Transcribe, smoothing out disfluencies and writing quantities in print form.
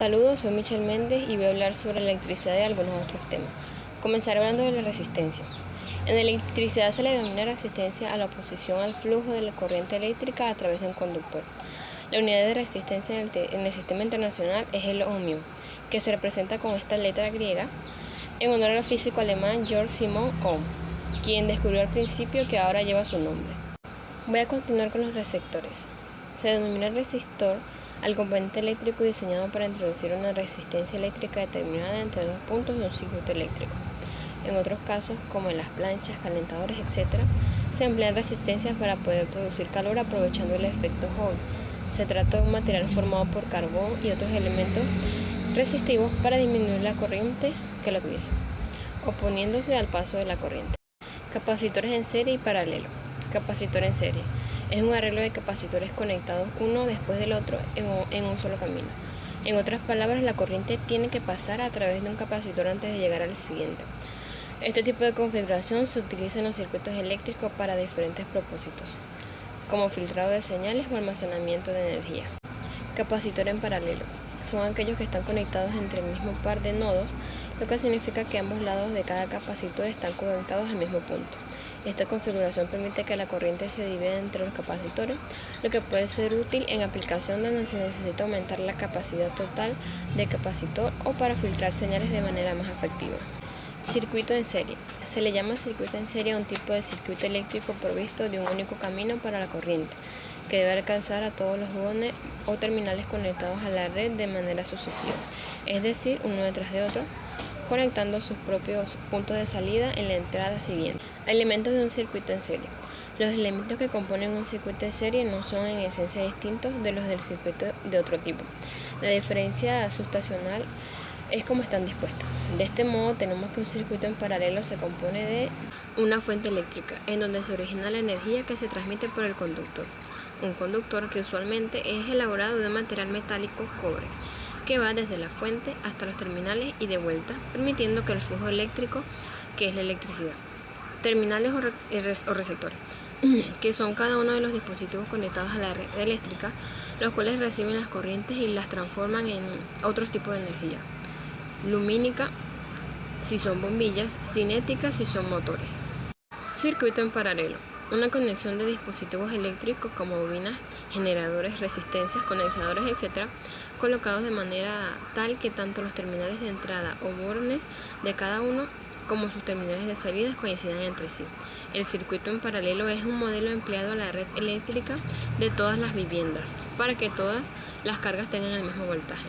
Saludos, soy Michelle Méndez y voy a hablar sobre la electricidad y algunos otros temas. Comenzaré hablando de la resistencia. En la electricidad se le denomina resistencia a la oposición al flujo de la corriente eléctrica a través de un conductor. La unidad de resistencia en el sistema internacional es el ohmio, que se representa con esta letra griega en honor al físico alemán Georg Simon Ohm, quien descubrió el principio que ahora lleva su nombre. Voy a continuar con los receptores. Se denomina resistor al componente eléctrico diseñado para introducir una resistencia eléctrica determinada entre dos puntos de un circuito eléctrico. En otros casos, como en las planchas, calentadores, etc., se emplean resistencias para poder producir calor aprovechando el efecto Joule. Se trata de un material formado por carbón y otros elementos resistivos para disminuir la corriente que lo tuviese, oponiéndose al paso de la corriente. Capacitores en serie y paralelo. Capacitor en serie es un arreglo de capacitores conectados uno después del otro en un solo camino. En otras palabras, la corriente tiene que pasar a través de un capacitor antes de llegar al siguiente. Este tipo de configuración se utiliza en los circuitos eléctricos para diferentes propósitos, como filtrado de señales o almacenamiento de energía. Capacitor en paralelo son aquellos que están conectados entre el mismo par de nodos, lo que significa que ambos lados de cada capacitor están conectados al mismo punto. Esta configuración permite que la corriente se divida entre los capacitores, lo que puede ser útil en aplicación donde se necesita aumentar la capacidad total de capacitor o para filtrar señales de manera más efectiva. Circuito en serie. Se le llama circuito en serie a un tipo de circuito eléctrico provisto de un único camino para la corriente, que debe alcanzar a todos los bones o terminales conectados a la red de manera sucesiva, es decir, uno detrás de otro, conectando sus propios puntos de salida en la entrada siguiente. Elementos de un circuito en serie. Los elementos que componen un circuito en serie no son en esencia distintos de los del circuito de otro tipo. La diferencia sustancial es cómo están dispuestos. De este modo tenemos que un circuito en paralelo se compone de una fuente eléctrica, en donde se origina la energía que se transmite por el conductor. Un conductor que usualmente es elaborado de material metálico cobre, que va desde la fuente hasta los terminales y de vuelta, permitiendo que el flujo eléctrico, que es la electricidad. Terminales o receptores, que son cada uno de los dispositivos conectados a la red eléctrica, los cuales reciben las corrientes y las transforman en otros tipos de energía. Lumínica, si son bombillas; cinética, si son motores. Circuito en paralelo. Una conexión de dispositivos eléctricos como bobinas, generadores, resistencias, condensadores, etc., colocados de manera tal que tanto los terminales de entrada o bornes de cada uno como sus terminales de salida coincidan entre sí. El circuito en paralelo es un modelo empleado a la red eléctrica de todas las viviendas para que todas las cargas tengan el mismo voltaje.